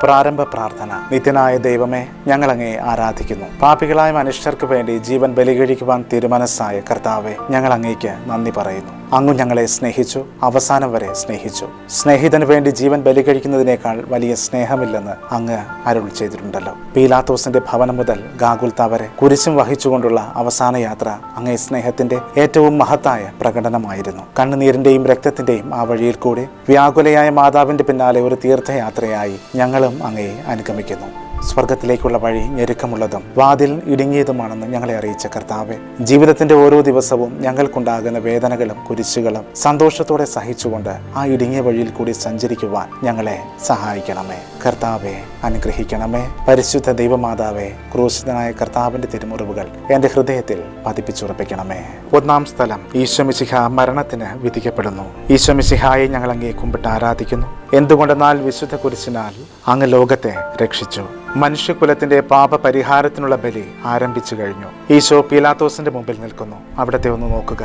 പ്രാരംഭ പ്രാർത്ഥന. നിത്യനായ ദൈവമേ, ഞങ്ങളങ്ങേ ആരാധിക്കുന്നു. പാപികളായ മനുഷ്യർക്ക് വേണ്ടി ജീവൻ ബലികഴിക്കുവാൻ തീരുമാനസായ കർത്താവെ, ഞങ്ങൾ അങ്ങേക്ക് നന്ദി പറയുന്നു. അങ്ങ് ഞങ്ങളെ സ്നേഹിച്ചു, അവസാനം വരെ സ്നേഹിച്ചു. സ്നേഹിതന് വേണ്ടി ജീവൻ ബലികഴിക്കുന്നതിനേക്കാൾ വലിയ സ്നേഹമില്ലെന്ന് അങ്ങ് അരുൾ ചെയ്തിട്ടുണ്ടല്ലോ. പീലാത്തോസിന്റെ ഭവനം മുതൽ ഗാഗുൽത്ത വരെ കുരിശും വഹിച്ചുകൊണ്ടുള്ള അവസാന യാത്ര അങ്ങേ സ്നേഹത്തിന്റെ ഏറ്റവും മഹത്തായ പ്രകടനമായിരുന്നു. കണ്ണുനീരിന്റെയും രക്തത്തിന്റെയും ആ വഴിയിൽ കൂടി വ്യാകുലയായ മാതാവിന്റെ പിന്നാലെ ഒരു തീർത്ഥയാത്രയായി ഞങ്ങളും അങ്ങയെ അനുഗമിക്കുന്നു. സ്വർഗത്തിലേക്കുള്ള വഴി ഞെരുക്കമുള്ളതും വാതിൽ ഇടുങ്ങിയതുമാണെന്ന് ഞങ്ങളെ അറിയിച്ച കർത്താവെ, ജീവിതത്തിന്റെ ഓരോ ദിവസവും ഞങ്ങൾക്കുണ്ടാകുന്ന വേദനകളും കുരിശുകളും സന്തോഷത്തോടെ സഹിച്ചുകൊണ്ട് ആ ഇടുങ്ങിയ വഴിയിൽ കൂടി സഞ്ചരിക്കുവാൻ ഞങ്ങളെ സഹായിക്കണമേ. കർത്താവെ, അനുഗ്രഹിക്കണമേ. പരിശുദ്ധ ദൈവമാതാവെ, ക്രൂശിതനായ കർത്താവിന്റെ തിരുമുറിവുകൾ എന്റെ ഹൃദയത്തിൽ പതിപ്പിച്ചുറപ്പിക്കണമേ. ഒന്നാം സ്ഥലം, ഈശോ മിശിഹ മരണത്തിന് വിധിക്കപ്പെടുന്നു. ഈശോ മിശിഹായെ ഞങ്ങൾ അങ്ങേ കുമ്പിട്ട് ആരാധിക്കുന്നു. എന്തുകൊണ്ടെന്നാൽ വിശുദ്ധ കുരിശിനാൽ അങ്ങ് ലോകത്തെ രക്ഷിച്ചു. മനുഷ്യകുലത്തിന്റെ പാപപരിഹാരത്തിനുള്ള ബലി ആരംഭിച്ചു കഴിഞ്ഞു. ഈശോ പീലാത്തോസിന്റെ മുമ്പിൽ നിൽക്കുന്നു. അവിടത്തെ ഒന്ന് നോക്കുക.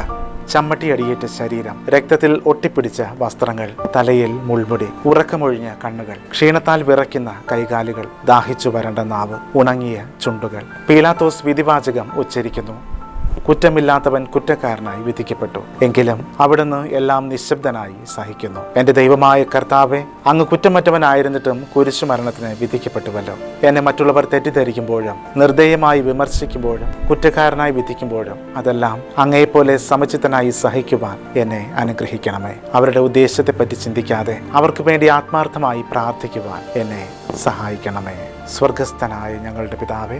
ചമ്മട്ടിയടിയേറ്റ ശരീരം, രക്തത്തിൽ ഒട്ടിപ്പിടിച്ച വസ്ത്രങ്ങൾ, തലയിൽ മുൾമുടി, ഉറക്കമൊഴിഞ്ഞ കണ്ണുകൾ, ക്ഷീണത്താൽ വിറയ്ക്കുന്ന കൈകാലുകൾ, ദാഹിച്ചു വരണ്ട നാവ്, ഉണങ്ങിയ ചുണ്ടുകൾ. പീലാത്തോസ് വിധിവാചകം ഉച്ചരിക്കുന്നു. കുറ്റമില്ലാത്തവൻ കുറ്റക്കാരനായി വിധിക്കപ്പെട്ടു. എങ്കിലും അവിടുന്ന് എല്ലാം നിശബ്ദനായി സഹിക്കുന്നു. എന്റെ ദൈവമായ കർത്താവെ, അങ്ങ് കുറ്റമറ്റവനായിരുന്നിട്ടും കുരിശുമരണത്തിന് വിധിക്കപ്പെട്ടുവല്ലോ. എന്നെ മറ്റുള്ളവർ തെറ്റിദ്ധരിക്കുമ്പോഴും നിർദ്ദയമായി വിമർശിക്കുമ്പോഴും കുറ്റക്കാരനായി വിധിക്കുമ്പോഴും അതെല്ലാം അങ്ങയെപ്പോലെ സമചിത്തനായി സഹിക്കുവാൻ എന്നെ അനുഗ്രഹിക്കണമേ. അവരുടെ ഉദ്ദേശത്തെപ്പറ്റി ചിന്തിക്കാതെ അവർക്ക് വേണ്ടി ആത്മാർത്ഥമായി പ്രാർത്ഥിക്കുവാൻ എന്നെ സഹായിക്കണമേ. സ്വർഗസ്ഥനായ ഞങ്ങളുടെ പിതാവേ,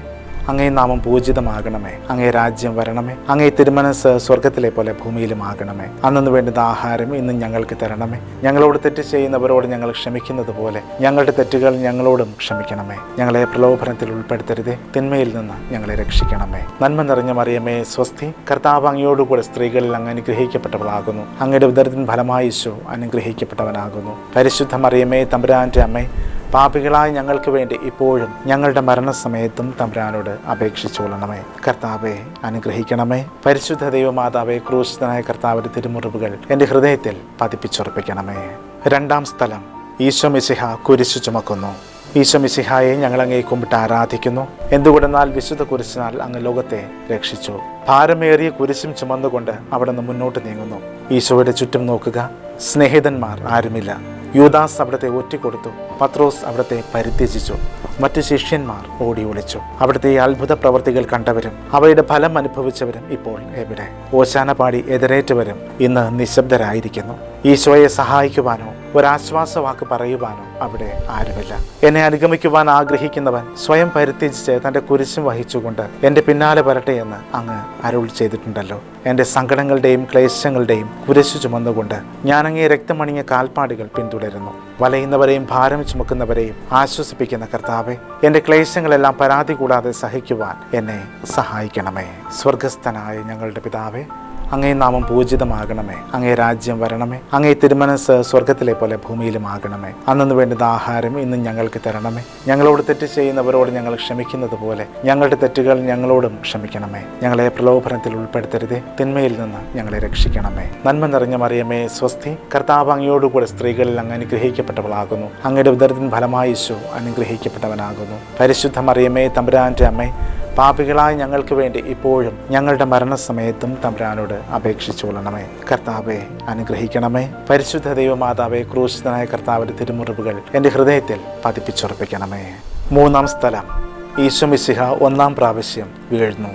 അങ്ങേ നാമം പൂജിതമാകണമേ. അങ്ങേ രാജ്യം വരണമേ. അങ്ങേ തിരുമനസ് സ്വർഗത്തിലെ പോലെ ഭൂമിയിലുമാകണമേ. അന്നു വേണ്ടുന്ന ആഹാരം ഇന്ന് ഞങ്ങൾക്ക് തരണമേ. ഞങ്ങളോട് തെറ്റ് ചെയ്യുന്നവരോട് ഞങ്ങൾ ക്ഷമിക്കുന്നത് പോലെ ഞങ്ങളുടെ തെറ്റുകൾ ഞങ്ങളോടും ക്ഷമിക്കണമേ. ഞങ്ങളെ പ്രലോഭനത്തിൽ ഉൾപ്പെടുത്തരുതേ, തിന്മയിൽ നിന്ന് ഞങ്ങളെ രക്ഷിക്കണമേ. നന്മ നിറഞ്ഞ മറിയമേ, സ്വസ്തി. കർത്താവ് അങ്ങയോടുകൂടെ സ്ത്രീകളിൽ അങ്ങ് അനുഗ്രഹിക്കപ്പെട്ടവളാകുന്നു. അങ്ങയുടെ ഉദരത്തിൻ ഫലമായി ഈശോ അനുഗ്രഹിക്കപ്പെട്ടവനാകുന്നു. പരിശുദ്ധ മറിയമേ, തമ്പുരാന്റെ അമ്മേ, പാപികളായ ഞങ്ങൾക്ക് വേണ്ടി ഇപ്പോഴും ഞങ്ങളുടെ മരണസമയത്തും തമ്പുരാനോട് അപേക്ഷിച്ചുകൊള്ളണമേ. കർത്താവെ, അനുഗ്രഹിക്കണമേ. പരിശുദ്ധ ദൈവമാതാവെ, ക്രൂശിതനായ കർത്താവിന്റെ തിരുമുറിവുകൾ എൻ്റെ ഹൃദയത്തിൽ പതിപ്പിച്ചുറപ്പിക്കണമേ. രണ്ടാം സ്ഥലം, ഈശോ മിശിഹ കുരിശു ചുമക്കുന്നു. ഈശോ മിശിഹായെ ഞങ്ങൾ അങ്ങേ കുമ്പിട്ട് ആരാധിക്കുന്നു. എന്തുകൊണ്ടെന്നാൽ വിശുദ്ധ കുരിശിനാൽ അങ്ങ് ലോകത്തെ രക്ഷിച്ചു. ഭാരമേറിയ കുരിശും ചുമന്നുകൊണ്ട് അവിടെ നിന്ന് മുന്നോട്ട് നീങ്ങുന്നു. ഈശോയുടെ ചുറ്റും നോക്കുക. സ്നേഹിതന്മാർ ആരുമില്ല. യൂദാസ് അവിടത്തെ ഒറ്റിക്കൊടുത്തു. പത്രോസ് അവിടത്തെ പരിത്യജിച്ചു. മറ്റു ശിഷ്യന്മാർ ഓടി ഒളിച്ചു. അവിടുത്തെ ഈ അത്ഭുത പ്രവൃത്തികൾ കണ്ടവരും അവയുടെ ഫലം അനുഭവിച്ചവരും ഇപ്പോൾ എവിടെ? ഓശാന പാടി എതിരേറ്റവരും ഇന്ന് നിശബ്ദരായിരിക്കുന്നു. ഈശോയെ സഹായിക്കുവാനോ ഒരാശ്വാസവാക്ക് പറയുവാനോ അവിടെ ആരുമില്ല. എന്നെ അനുഗമിക്കുവാൻ ആഗ്രഹിക്കുന്നവൻ സ്വയം പരിത്യജിച്ച് തൻ്റെ കുരിശും വഹിച്ചുകൊണ്ട് എൻ്റെ പിന്നാലെ വരട്ടെ എന്ന് അങ്ങ് അരുൾ ചെയ്തിട്ടുണ്ടല്ലോ. എൻ്റെ സങ്കടങ്ങളുടെയും ക്ലേശങ്ങളുടെയും കുരിശു ചുമന്നുകൊണ്ട് ഞാൻ അങ്ങേ രക്തമണിഞ്ഞ കാൽപ്പാടുകൾ പിന്തുടരുന്നു. വലയുന്നവരെയും ഭാരം ചുമക്കുന്നവരെയും ആശ്വസിപ്പിക്കുന്ന കർത്താവെ, എൻ്റെ ക്ലേശങ്ങളെല്ലാം പരാതി കൂടാതെ സഹിക്കുവാൻ എന്നെ സഹായിക്കണമേ. സ്വർഗസ്ഥനായ ഞങ്ങളുടെ പിതാവേ, അങ്ങേ നാമം പൂജിതമാകണമേ. അങ്ങേ രാജ്യം വരണമേ. അങ്ങേ തിരുമനസ് സ്വർഗത്തിലെ പോലെ ഭൂമിയിലുമാകണമേ. അന്നു വേണ്ടുന്ന ആഹാരം ഇന്ന് ഞങ്ങൾക്ക് തരണമേ. ഞങ്ങളോട് തെറ്റ് ചെയ്യുന്നവരോട് ഞങ്ങൾ ക്ഷമിക്കുന്നത് പോലെ ഞങ്ങളുടെ തെറ്റുകൾ ഞങ്ങളോടും ക്ഷമിക്കണമേ. ഞങ്ങളെ പ്രലോഭനത്തിൽ ഉൾപ്പെടുത്തരുതേ, തിന്മയിൽ നിന്ന് ഞങ്ങളെ രക്ഷിക്കണമേ. നന്മ നിറഞ്ഞ മറിയമേ, സ്വസ്തി. കർത്താവ് അങ്ങയോടുകൂടെ സ്ത്രീകളിൽ അങ്ങ് അനുഗ്രഹിക്കപ്പെട്ടവളാകുന്നു. അങ്ങയുടെ ഉദരത്തിൻ ഫലമായി ഈശോ അനുഗ്രഹിക്കപ്പെട്ടവനാകുന്നു. പരിശുദ്ധ മറിയമേ, തമ്പുരാന്റെ അമ്മേ, പാപികളായ ഞങ്ങൾക്ക് വേണ്ടി ഇപ്പോഴും ഞങ്ങളുടെ മരണസമയത്തും തമ്പുരാനോട് അപേക്ഷിച്ചുകൊള്ളണമേ. കർത്താവെ, അനുഗ്രഹിക്കണമേ. പരിശുദ്ധ ദൈവമാതാവെ, ക്രൂശിതനായ കർത്താവിന്റെ തിരുമുറിവുകൾ എൻ്റെ ഹൃദയത്തിൽ പതിപ്പിച്ചുറപ്പിക്കണമേ. മൂന്നാം സ്ഥലം, ഈശോ മിശിഹ ഒന്നാം പ്രാവശ്യം വീഴുന്നു.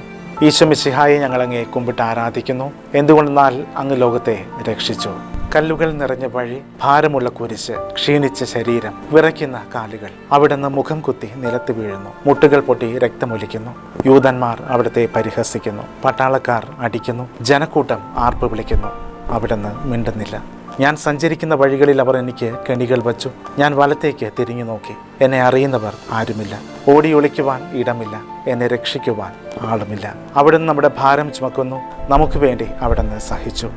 ഈശോ മിശിഹായെ ഞങ്ങൾ അങ്ങേ കുമ്പിട്ട് ആരാധിക്കുന്നു. എന്തുകൊണ്ടെന്നാൽ അങ്ങ് ലോകത്തെ രക്ഷിച്ചു. കല്ലുകൾ നിറഞ്ഞ വഴി, ഭാരമുള്ള കുരിശ്, ക്ഷീണിച്ച ശരീരം, വിറയ്ക്കുന്ന കാലുകൾ. അവിടുന്ന് മുഖം കുത്തി നിലത്ത് വീഴുന്നു. മുട്ടുകൾ പൊട്ടി രക്തമൊലിക്കുന്നു. യൂതന്മാർ അവിടുത്തെ പരിഹസിക്കുന്നു. പട്ടാളക്കാർ അടിക്കുന്നു. ജനക്കൂട്ടം ആർപ്പ് വിളിക്കുന്നു. അവിടുന്ന് മിണ്ടുന്നില്ല. ഞാൻ സഞ്ചരിക്കുന്ന വഴികളിൽ അവർ എനിക്ക് കെണികൾ വച്ചു. ഞാൻ വലത്തേക്ക് തിരിഞ്ഞു നോക്കി. എന്നെ അറിയുന്നവർ ആരുമില്ല. ഓടി ഒളിക്കുവാൻ ഇടമില്ല. എന്നെ രക്ഷിക്കുവാൻ ആളുമില്ല. അവിടുന്ന് നമ്മുടെ ഭാരം ചുമക്കുന്നു. നമുക്ക് വേണ്ടി അവിടുന്ന് സഹിച്ചു.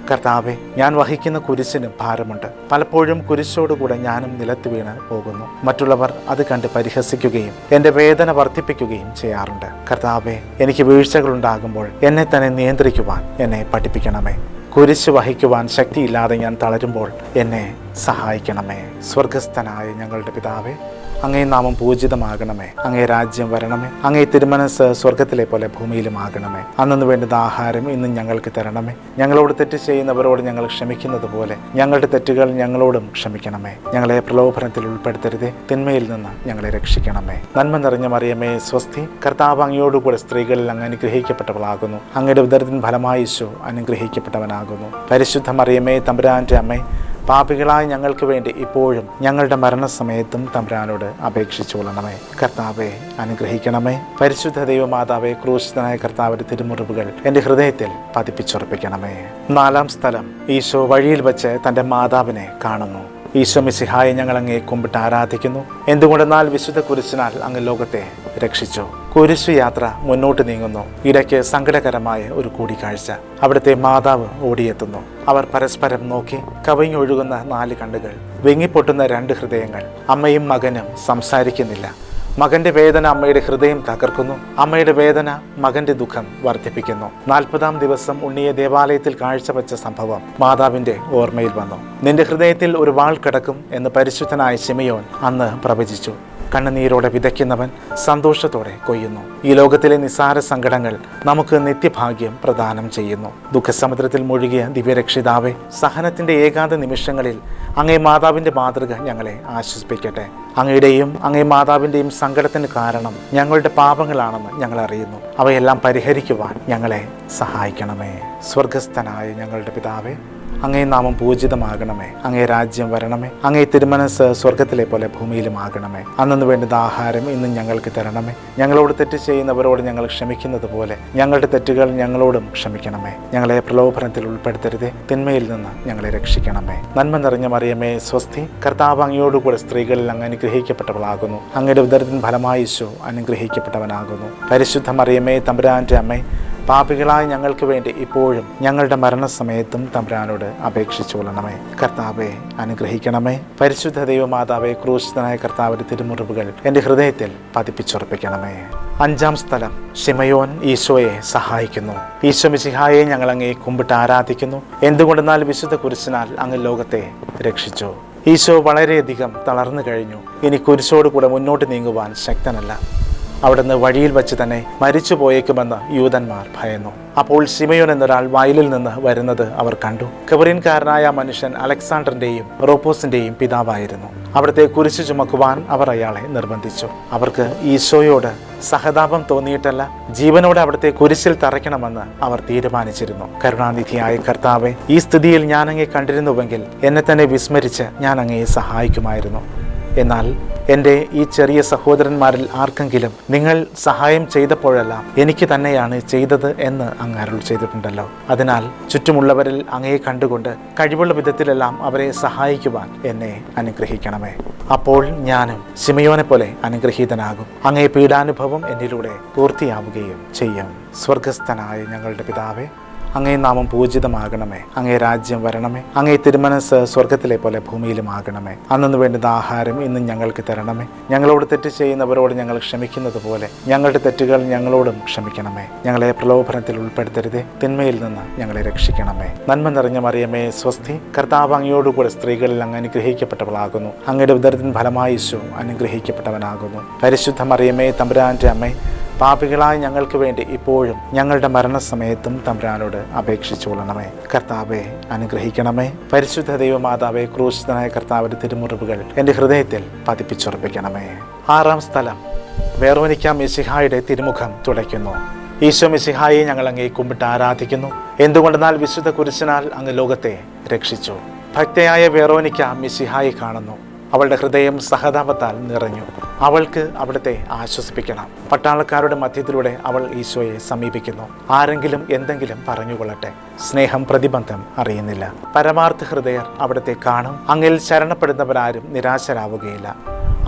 കർത്താവെ, ഞാൻ വഹിക്കുന്ന കുരിശിന് ഭാരമുണ്ട്. പലപ്പോഴും കുരിശോടുകൂടെ ഞാനും നിലത്ത് വീണ് പോകുന്നു. മറ്റുള്ളവർ അത് കണ്ട് പരിഹസിക്കുകയും എൻ്റെ വേദന വർദ്ധിപ്പിക്കുകയും ചെയ്യാറുണ്ട്. കർത്താവെ, എനിക്ക് വീഴ്ചകളുണ്ടാകുമ്പോൾ എന്നെ തന്നെ നിയന്ത്രിക്കുവാൻ എന്നെ പഠിപ്പിക്കണമേ. കുരിശ് വഹിക്കുവാൻ ശക്തിയില്ലാതെ ഞാൻ തളരുമ്പോൾ എന്നെ സഹായിക്കണമേ. സ്വർഗസ്ഥനായ ഞങ്ങളുടെ പിതാവേ, അങ്ങേ നാമം പൂജിതമാകണമേ. അങ്ങേ രാജ്യം വരണമേ. അങ്ങേ തിരുമനസ് സ്വർഗത്തിലെ പോലെ ഭൂമിയിലുമാകണമേ. അന്നു വേണ്ടുന്ന ആഹാരം ഇന്നും ഞങ്ങൾക്ക് തരണമേ. ഞങ്ങളോട് തെറ്റ് ചെയ്യുന്നവരോട് ഞങ്ങൾ ക്ഷമിക്കുന്നത് പോലെ ഞങ്ങളുടെ തെറ്റുകൾ ഞങ്ങളോടും ക്ഷമിക്കണമേ. ഞങ്ങളെ പ്രലോഭനത്തിൽ ഉൾപ്പെടുത്തരുതേ, തിന്മയിൽ നിന്ന് ഞങ്ങളെ രക്ഷിക്കണമേ. നന്മ നിറഞ്ഞ മറിയമേ സ്വസ്തി, കർത്താവ് അങ്ങയോടുകൂടെ സ്ത്രീകളിൽ അങ്ങ് അനുഗ്രഹിക്കപ്പെട്ടവളാകുന്നു. അങ്ങയുടെ ഉദരത്തിൻ ഫലമായി ഈശോ അനുഗ്രഹിക്കപ്പെട്ടവനാകുന്നു. പരിശുദ്ധ മറിയമേ തമ്പുരാന്റെ അമ്മേ, പാപികളായ ഞങ്ങൾക്ക് വേണ്ടി ഇപ്പോഴും ഞങ്ങളുടെ മരണസമയത്തും തമ്പുരാനോട് അപേക്ഷിച്ചുകൊള്ളണമേ. കർത്താവെ അനുഗ്രഹിക്കണമേ. പരിശുദ്ധ ദൈവമാതാവേ, ക്രൂശിതനായ കർത്താവിന്റെ തിരുമുറിവുകൾ എൻ്റെ ഹൃദയത്തിൽ പതിപ്പിച്ചുറപ്പിക്കണമേ. 4-ാം സ്ഥലം, ഈശോ വഴിയിൽ വെച്ച് തൻ്റെ മാതാവിനെ കാണുന്നു. ഈശോ മിശിഹായെ ഞങ്ങൾ അങ്ങേ കുമ്പിട്ട് ആരാധിക്കുന്നു. എന്തുകൊണ്ടെന്നാൽ വിശുദ്ധ കുരിശിനാൽ അങ്ങ് ലോകത്തെ രക്ഷിച്ചു. കുരിശു യാത്ര മുന്നോട്ട് നീങ്ങുന്നു. ഇടയ്ക്ക് സങ്കടകരമായ ഒരു കൂടിക്കാഴ്ച. അവിടുത്തെ മാതാവ് ഓടിയെത്തുന്നു. അവർ പരസ്പരം നോക്കി. കവിഞ്ഞൊഴുകുന്ന 4 കണ്ണുകൾ, വെങ്ങിപ്പൊട്ടുന്ന 2 ഹൃദയങ്ങൾ. അമ്മയും മകനും സംസാരിക്കുന്നില്ല. മകന്റെ വേദന അമ്മയുടെ ഹൃദയം തകർക്കുന്നു. അമ്മയുടെ വേദന മകന്റെ ദുഃഖം വർദ്ധിപ്പിക്കുന്നു. 40-ാം ദിവസം ഉണ്ണിയെ ദേവാലയത്തിൽ കാഴ്ചവെച്ച സംഭവം മാതാവിന്റെ ഓർമ്മയിൽ വന്നു. നിന്റെ ഹൃദയത്തിൽ ഒരു വാൾ കിടക്കും എന്ന് പരിശുദ്ധനായ ശിമയോൻ അന്ന് പ്രവചിച്ചു. കണ്ണുനീരോടെ വിതയ്ക്കുന്നവൻ സന്തോഷത്തോടെ കൊയ്യുന്നു. ഈ ലോകത്തിലെ നിസ്സാര സങ്കടങ്ങൾ നമുക്ക് നിത്യഭാഗ്യം പ്രദാനം ചെയ്യുന്നു. ദുഃഖസമുദ്രത്തിൽ മുഴുകിയ ദിവ്യരക്ഷിതാവേ, സഹനത്തിന്റെ ഏകാന്ത നിമിഷങ്ങളിൽ അങ്ങേ മാതാവിന്റെ മാതൃക ഞങ്ങളെ ആശ്വസിപ്പിക്കട്ടെ. അങ്ങയുടെയും അങ്ങേ മാതാവിന്റെയും സങ്കടത്തിന് കാരണം ഞങ്ങളുടെ പാപങ്ങളാണെന്ന് ഞങ്ങൾ അറിയുന്നു. അവയെല്ലാം പരിഹരിക്കുവാൻ ഞങ്ങളെ സഹായിക്കണമേ. സ്വർഗസ്ഥനായ ഞങ്ങളുടെ പിതാവേ, അങ്ങേ നാമം പൂജിതമാകണമേ. അങ്ങേ രാജ്യം വരണമേ. അങ്ങേ തിരുമനസ് സ്വർഗത്തിലെ പോലെ ഭൂമിയിലുമാകണമേ. അന്നു വേണ്ടുന്ന ആഹാരം ഇന്നും ഞങ്ങൾക്ക് തരണമേ. ഞങ്ങളോട് തെറ്റ് ചെയ്യുന്നവരോട് ഞങ്ങൾ ക്ഷമിക്കുന്നത് പോലെ ഞങ്ങളുടെ തെറ്റുകൾ ഞങ്ങളോടും ക്ഷമിക്കണമേ. ഞങ്ങളെ പ്രലോഭനത്തിൽ ഉൾപ്പെടുത്തരുതേ, തിന്മയിൽ നിന്ന് ഞങ്ങളെ രക്ഷിക്കണമേ. നന്മ നിറഞ്ഞ മറിയമേ സ്വസ്തി, കർത്താവ് അങ്ങയോടുകൂടെ സ്ത്രീകളിൽ അങ്ങ് അനുഗ്രഹിക്കപ്പെട്ടവളാകുന്നു. അങ്ങയുടെ ഉദരത്തിൻ ഫലമായി ഈശോ അനുഗ്രഹിക്കപ്പെട്ടവനാകുന്നു. പരിശുദ്ധ മറിയമേ തമ്പുരാന്റെ അമ്മേ, പാപികളായ ഞങ്ങൾക്ക് വേണ്ടി ഇപ്പോഴും ഞങ്ങളുടെ മരണസമയത്തും തമ്പുരാനോട് അപേക്ഷിച്ചുകൊള്ളണമേ. കർത്താവെ അനുഗ്രഹിക്കണമേ. പരിശുദ്ധ ദൈവമാതാവേ, ക്രൂശിതനായ കർത്താവിന്റെ തിരുമുറിവുകൾ എൻ്റെ ഹൃദയത്തിൽ പതിപ്പിച്ചുറപ്പിക്കണമേ. 5-ാം സ്ഥലം, ശിമയോൻ ഈശോയെ സഹായിക്കുന്നു. ഈശോ മിശിഹായെ ഞങ്ങൾ അങ്ങേ കുമ്പിട്ട് ആരാധിക്കുന്നു. എന്തുകൊണ്ടെന്നാൽ വിശുദ്ധ കുരിശിനാൽ അങ്ങ് ലോകത്തെ രക്ഷിച്ചു. ഈശോ വളരെയധികം തളർന്നു കഴിഞ്ഞു. ഇനി കുരിശോട് കൂടെ മുന്നോട്ട് നീങ്ങുവാൻ ശക്തനല്ല. അവിടുന്ന് വഴിയിൽ വച്ച് തന്നെ മരിച്ചു പോയേക്കുമെന്ന് യൂതന്മാർ ഭയന്നു. അപ്പോൾ ശിമയോൻ എന്നൊരാൾ വയലിൽ നിന്ന് വരുന്നത് അവർ കണ്ടു. കബറിൻകാരനായ മനുഷ്യൻ അലക്സാണ്ടറിന്റെയും റോപ്പോസിന്റെയും പിതാവായിരുന്നു. അവിടുത്തെ കുരിശു ചുമക്കുവാൻ അവർ അയാളെ നിർബന്ധിച്ചു. അവർക്ക് ഈശോയോട് സഹതാപം തോന്നിയിട്ടല്ല, ജീവനോടെ അവിടുത്തെ കുരിശിൽ തറയ്ക്കണമെന്ന് അവർ തീരുമാനിച്ചിരുന്നു. കരുണാനിധിയായ കർത്താവെ, ഈ സ്ഥിതിയിൽ ഞാൻ അങ്ങേ കണ്ടിരുന്നുവെങ്കിൽ എന്നെ തന്നെ വിസ്മരിച്ച് ഞാൻ അങ്ങയെ സഹായിക്കുമായിരുന്നു. എന്നാൽ എൻ്റെ ഈ ചെറിയ സഹോദരന്മാരിൽ ആർക്കെങ്കിലും നിങ്ങൾ സഹായം ചെയ്തപ്പോഴെല്ലാം എനിക്ക് തന്നെയാണ് ചെയ്തത് എന്ന് അങ്ങ് അരുൾ ചെയ്തിട്ടുണ്ടല്ലോ. അതിനാൽ ചുറ്റുമുള്ളവരിൽ അങ്ങയെ കണ്ടുകൊണ്ട് കഴിവുള്ള വിധത്തിലെല്ലാം അവരെ സഹായിക്കുവാൻ എന്നെ അനുഗ്രഹിക്കണമേ. അപ്പോൾ ഞാനും ശിമയോനെ പോലെ അനുഗ്രഹീതനാകും. അങ്ങേ പീഡാനുഭവം എന്നിലൂടെ പൂർത്തിയാവുകയും ചെയ്യും. സ്വർഗസ്ഥനായ ഞങ്ങളുടെ പിതാവേ, അങ്ങേ നാമം പൂജിതമാകണമേ. അങ്ങേ രാജ്യം വരണമേ. അങ്ങേ തിരുമനസ് സ്വർഗത്തിലെ പോലെ ഭൂമിയിലുമാകണമേ. അന്നു വേണ്ടുന്ന ആഹാരം ഇന്നും ഞങ്ങൾക്ക് തരണമേ. ഞങ്ങളോട് തെറ്റ് ചെയ്യുന്നവരോട് ഞങ്ങൾ ക്ഷമിക്കുന്നത് പോലെ ഞങ്ങളുടെ തെറ്റുകൾ ഞങ്ങളോടും ക്ഷമിക്കണമേ. ഞങ്ങളെ പ്രലോഭനത്തിൽ ഉൾപ്പെടുത്തരുതേ, തിന്മയിൽ നിന്ന് ഞങ്ങളെ രക്ഷിക്കണമേ. നന്മ നിറഞ്ഞ മറിയമേ സ്വസ്തി, കർത്താവ് അങ്ങയോടുകൂടെ സ്ത്രീകളിൽ അങ്ങ് അനുഗ്രഹിക്കപ്പെട്ടവളാകുന്നു. അങ്ങയുടെ ഉദരത്തിൻ ഫലമായി ഈശോ അനുഗ്രഹിക്കപ്പെട്ടവനാകുന്നു. പരിശുദ്ധ മറിയമേ തമ്പുരാന്റെ അമ്മേ, പാപികളായ ഞങ്ങൾക്ക് വേണ്ടി ഇപ്പോഴും ഞങ്ങളുടെ മരണസമയത്തും തമ്പുരാനോട് അപേക്ഷിച്ചുകൊള്ളണമേ. കർത്താവെ അനുഗ്രഹിക്കണമേ. പരിശുദ്ധ ദൈവമാതാവേ, ക്രൂശിതനായ കർത്താവിന്റെ തിരുമുറിവുകൾ എൻ്റെ ഹൃദയത്തിൽ പതിപ്പിച്ചുറപ്പിക്കണമേ. 6-ാം സ്ഥലം, വെറോനിക്ക മിശിഹായുടെ തിരുമുഖം തുടയ്ക്കുന്നു. ഈശോ മിശിഹായെ ഞങ്ങൾ അങ്ങേ കുമ്പിട്ട് ആരാധിക്കുന്നു. എന്തുകൊണ്ടെന്നാൽ വിശുദ്ധ കുരിശിനാൽ അങ്ങ് ലോകത്തെ രക്ഷിച്ചു. ഭക്തയായ വെറോനിക്ക മിശിഹായെ കാണുന്നു. അവളുടെ ഹൃദയം സഹതാപത്താൽ നിറഞ്ഞു. അവൾക്ക് അവിടുത്തെ ആശ്വസിപ്പിക്കണം. പട്ടാളക്കാരുടെ മധ്യത്തിലൂടെ അവൾ ഈശോയെ സമീപിക്കുന്നു. ആരെങ്കിലും എന്തെങ്കിലും പറഞ്ഞുകൊള്ളട്ടെ, സ്നേഹം പ്രതിബന്ധം അറിയുന്നില്ല. പരമാർത്ഥ ഹൃദയർ അവിടുത്തെ കാണും. അങ്ങിൽ ശരണപ്പെടുന്നവരാരും നിരാശരാവുകയില്ല.